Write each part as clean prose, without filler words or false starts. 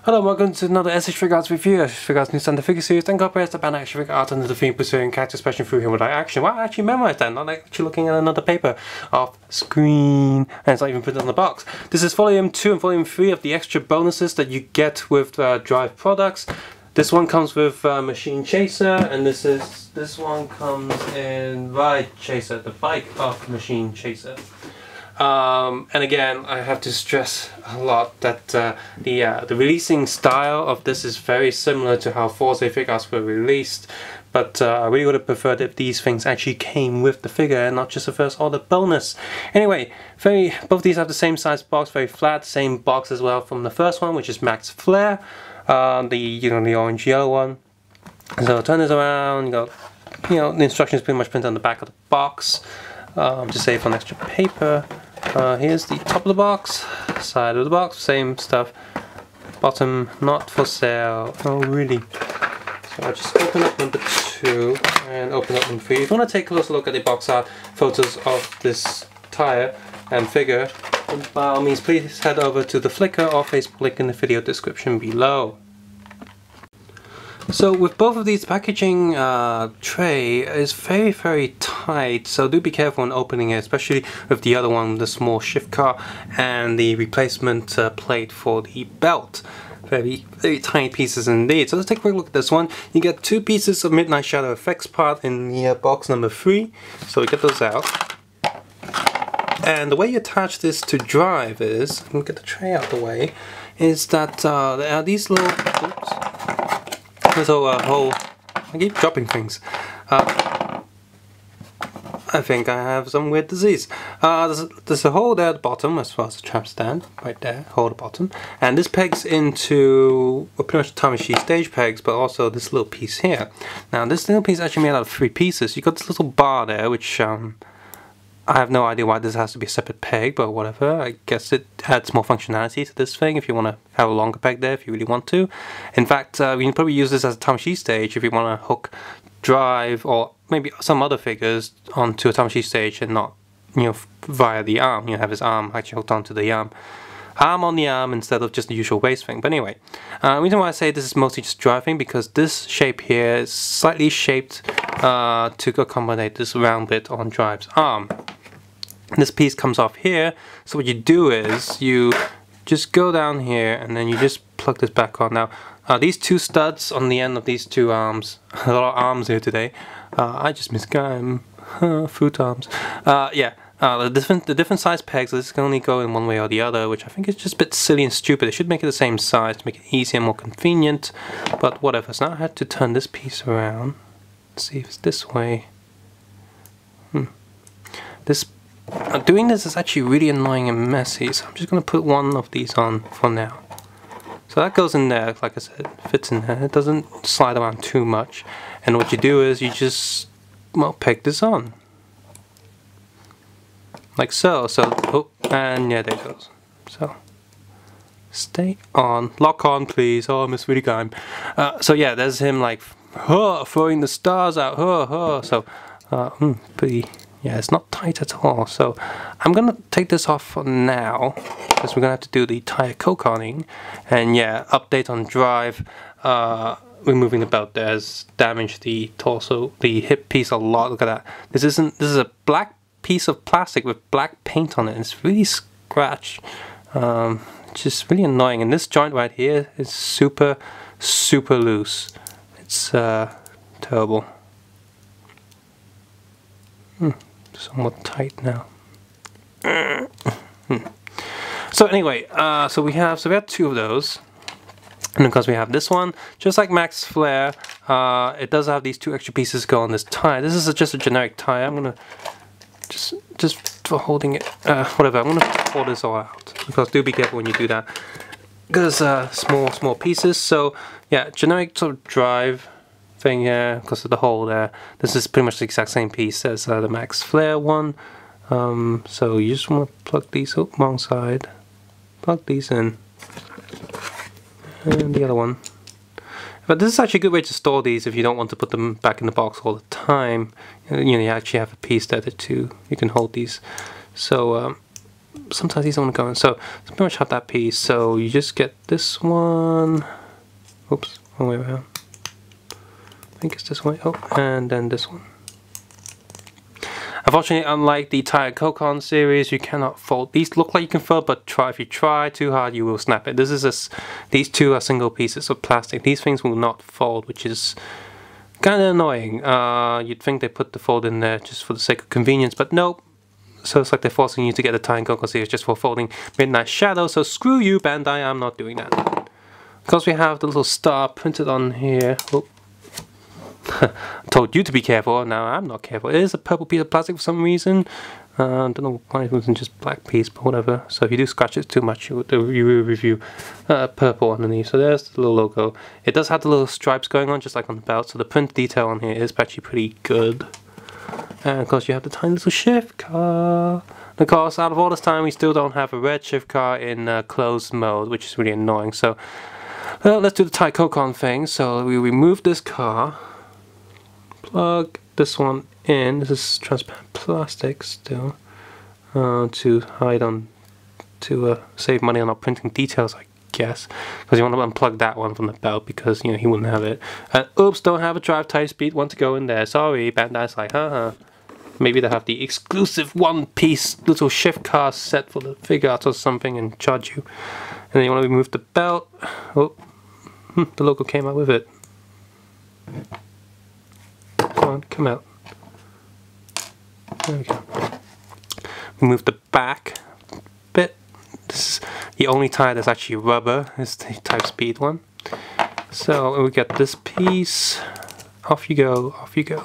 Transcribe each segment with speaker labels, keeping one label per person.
Speaker 1: Hello and welcome to another S.H.Figuarts review. S.H.Figuarts new standard figure series then incorporates the banner action figure art under the theme pursuing character expression through him without action. Well, I actually memorized that, not actually looking at another paper off screen, and it's not even printed on the box. This is volume 2 and volume 3 of the extra bonuses that you get with Drive products. This one comes with Machine Chaser, and this one comes in Ride Chaser, the bike of Machine Chaser. And again, I have to stress a lot that the releasing style of this is very similar to how Forza Figuarts were released, but I really would have preferred if these things actually came with the figure and not just a first order bonus. Anyway, both these have the same size box, very flat, same box as well from the first one, which is Max Flare, the orange yellow one. So turn this around, the instructions pretty much printed on the back of the box. Just save on extra paper. Here's the top of the box, side of the box, same stuff. Bottom, not for sale. Oh, really? So I'll just open up number 2 and open up number 3. If you want to take a closer look at the box art photos of this tire and figure, by all means, please head over to the Flickr or Facebook link in the video description below. So with both of these, packaging tray is very tight, so do be careful when opening it, especially with the other one, the small shift car and the replacement plate for the belt. Very tiny pieces indeed. So let's take a quick look at this one. You get 2 pieces of Midnight Shadow Effects part in the box number 3, so we get those out. And the way you attach this to Drive is, I'm going to get the tray out of the way, is that there are these little, oops, there's a hole. I keep dropping things. I think I have some weird disease. There's a hole there at the bottom as far as the trap stand, right there, hole at the bottom. And this pegs into, well, pretty much Tamashii stage pegs, but also this little piece here. Now this little piece is actually made out of 3 pieces. You got this little bar there, which I have no idea why this has to be a separate peg, but whatever. I guess it adds more functionality to this thing if you want to have a longer peg there if you really want to. In fact, we can probably use this as a Tamashii stage if you want to hook Drive or maybe some other figures onto a Tamashii stage and not, via the arm. Have his arm actually hooked onto the arm. Arm on the arm instead of just the usual waist thing. But anyway, the reason why I say this is mostly just driving, because this shape here is slightly shaped to accommodate this round bit on Drive's arm. This piece comes off here, so what you do is you just go down here and then you just plug this back on. Now these 2 studs on the end of these 2 arms, a lot of arms here today, I just misguided fruit arms. The different size pegs, this can only go in one way or the other, which I think is just a bit silly and stupid. They should make it the same size to make it easier and more convenient, but whatever. So now I had to turn this piece around. Let's see if it's this way. Doing this is actually really annoying and messy, so I'm just going to put one of these on for now. So that goes in there, like I said, fits in there. It doesn't slide around too much. And what you do is you just, peg this on. Like so. Oh, and yeah, there it goes. So, stay on. Lock on, please. Oh, Miss Really Time. So yeah, there's him like, throwing the stars out. So, pretty... yeah, it's not tight at all, so I'm gonna take this off for now because we're gonna have to do the tire co-conning. And yeah, update on Drive, removing the belt there has damaged the torso, the hip piece a lot. Look at that. This is a black piece of plastic with black paint on it, and it's really scratched. Just really annoying. And this joint right here is super loose. It's terrible. Somewhat tight now. So anyway, so we have 2 of those, and because we have this one, just like Max Flare, it does have these 2 extra pieces go on this tire. This is just a generic tire. I'm gonna just for holding it, whatever. I'm gonna pull this all out, because do be careful when you do that, because small pieces. So yeah, generic sort of Drive thing here because of the hole there. This is pretty much the exact same piece as the Max Flare one. So you just want to plug these, wrong side, plug these in, and the other one. But this is actually a good way to store these if you don't want to put them back in the box all the time. You actually have a piece there too. You can hold these. So sometimes these don't go in. So pretty much have that piece. So you just get this one. Oops, wrong way around. I think it's this way. Oh, and then this one. Unfortunately, unlike the Tire Kokon series, you cannot fold. These look like you can fold, but if you try too hard, you will snap it. These two are single pieces of plastic. These things will not fold, which is kind of annoying. You'd think they put the fold in there just for the sake of convenience, but nope. So it's like they're forcing you to get the Tire Kokon series just for folding Midnight Shadow. So screw you, Bandai. I'm not doing that. Of course, we have the little star printed on here. Oh. I told you to be careful, now I'm not careful. It is a purple piece of plastic for some reason. I don't know why it wasn't just black piece, but whatever. So if you do scratch it too much, you will review purple underneath. So there's the little logo. It does have the little stripes going on, just like on the belt. So the print detail on here is actually pretty good. And of course you have the tiny little shift car. And of course, out of all this time, we still don't have a red shift car in closed mode, which is really annoying. So let's do the Tire Kokon thing. So we remove this car. Plug this one in. This is transparent plastic still to hide on, to save money on our printing details, I guess, because you want to unplug that one from the belt because he wouldn't have it. Oops, don't have a drive type speed. Want to go in there? Sorry, Bandai's like, haha. Maybe they have the exclusive one-piece little shift car set for the Figuarts or something and charge you. And then you want to remove the belt. Oh, the logo came out with it. Come out. There we go. Remove the back bit. This is the only tire that's actually rubber, is the type speed one. So we get this piece. Off you go, off you go.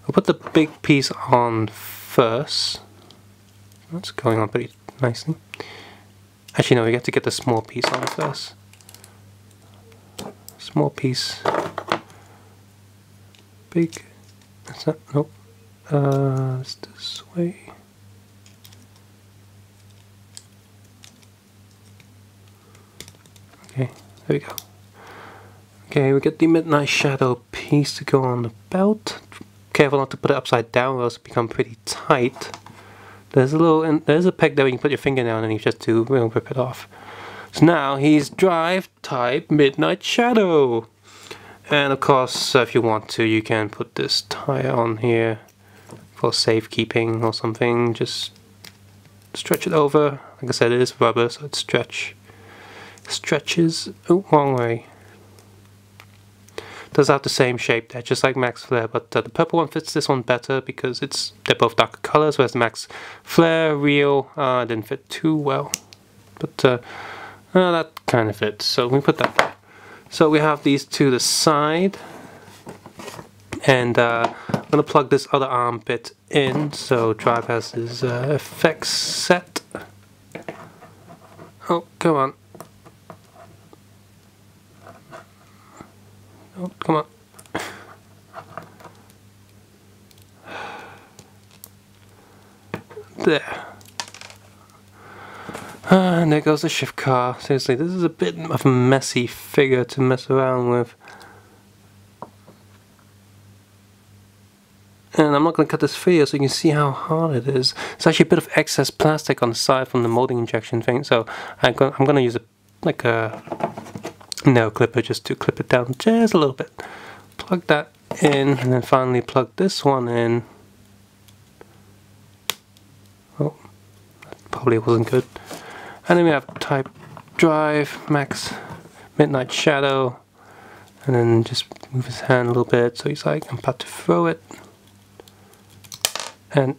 Speaker 1: We'll put the big piece on first. That's going on pretty nicely. Actually no, we have to get the small piece on first. Small piece. Big. Is that? Nope. It's this way. Okay, there we go. Okay, we get the Midnight Shadow piece to go on the belt. Careful not to put it upside down, or else it become pretty tight. There's a peg there where you can put your finger down and you just to rip it off. So now he's drive type Midnight Shadow. And of course, if you want to, you can put this tire on here for safekeeping or something. Just stretch it over. Like I said, it is rubber, so it stretches. Oh, wrong way. Does have the same shape there, just like Max Flare, but the purple one fits this one better because they're both darker colors, whereas Max Flare Real didn't fit too well. But that kind of fits, so we put that there. So we have these to the side, and I'm going to plug this other arm bit in, so Drive has his effects set. Oh, come on. Oh, come on. There. And there goes the shift car. Seriously, this is a bit of a messy figure to mess around with. And I'm not going to cut this for you so you can see how hard it is. It's actually a bit of excess plastic on the side from the molding injection thing, so I'm going to use like a nail clipper just to clip it down just a little bit. Plug that in, and then finally plug this one in. Oh, that probably wasn't good. And then we have type Drive, Max, Midnight Shadow, and then just move his hand a little bit so he's like, I'm about to throw it. And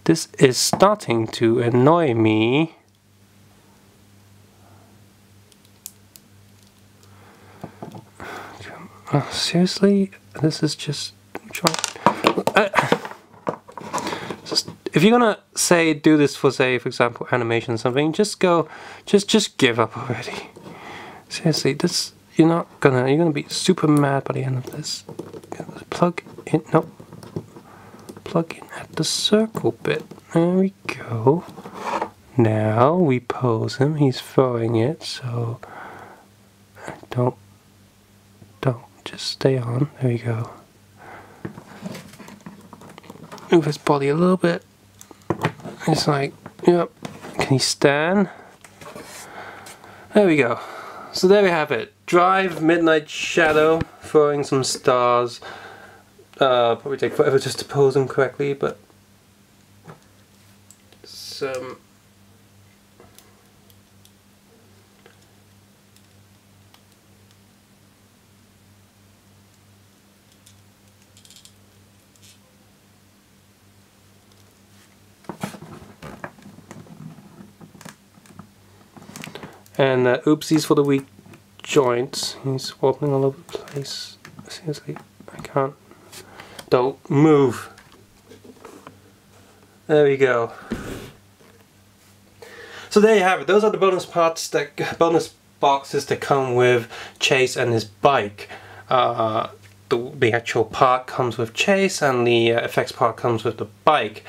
Speaker 1: this is starting to annoy me. Oh, seriously? This is just... if you're gonna say do this for, say, for example, animation or something, just go, just give up already. Seriously, this you're gonna be super mad by the end of this. Plug in, nope. Plug in at the circle bit. There we go. Now we pose him. He's throwing it, so don't just stay on. There we go. move his body a little bit. It's like, yep. Can he stand? There we go. So there we have it. Drive, Midnight Shadow, throwing some stars. Probably take forever just to pose them correctly, but some. And oopsies for the weak joints. He's wobbling all over the place. Seriously, I can't. Don't move. There we go. So there you have it. Those are the bonus boxes that come with Chase and his bike. The actual part comes with Chase, and the effects part comes with the bike.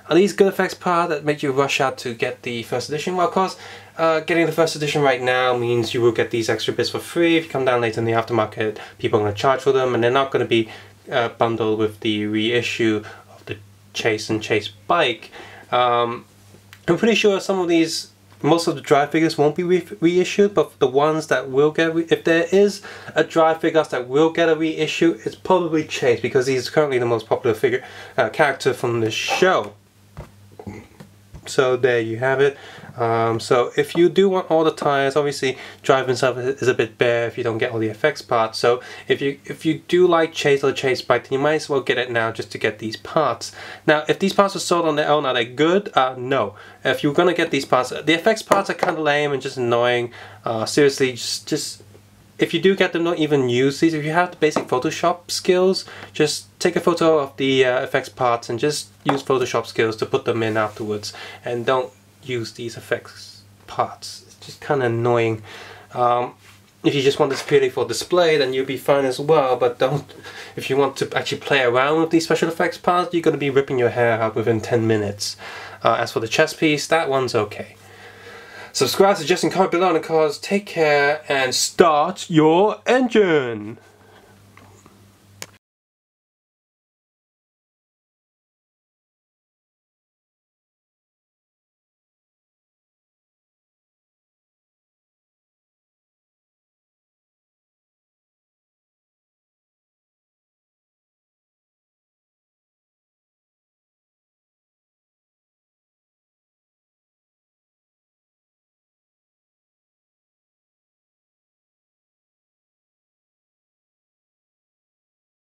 Speaker 1: Are these good effects parts that make you rush out to get the first edition? Well, of course, getting the first edition right now means you will get these extra bits for free. If you come down later in the aftermarket, people are going to charge for them, and they're not going to be bundled with the reissue of the Chase and Chase bike. I'm pretty sure some of these, most of the drive figures won't be reissued, but the ones that will get, if there is a drive figures that will get a reissue, it's probably Chase, because he's currently the most popular figure character from the show. So there you have it. So if you do want all the tires, obviously Drive himself is a bit bare if you don't get all the effects parts. So if you do like Chase or Chase bike, then you might as well get it now just to get these parts. Now, if these parts are sold on their own, are they good? No. If you're gonna get these parts, the effects parts are kind of lame and just annoying. Seriously, just if you do get them, don't even use these. If you have the basic Photoshop skills, just take a photo of the effects parts and just use Photoshop skills to put them in afterwards. And don't use these effects parts. It's just kind of annoying. If you just want this purely for display, then you'll be fine as well. But don't. If you want to actually play around with these special effects parts, you're going to be ripping your hair out within 10 minutes. As for the chest piece, that one's okay. Subscribe, suggest, and comment below, and of course, take care and start your engine!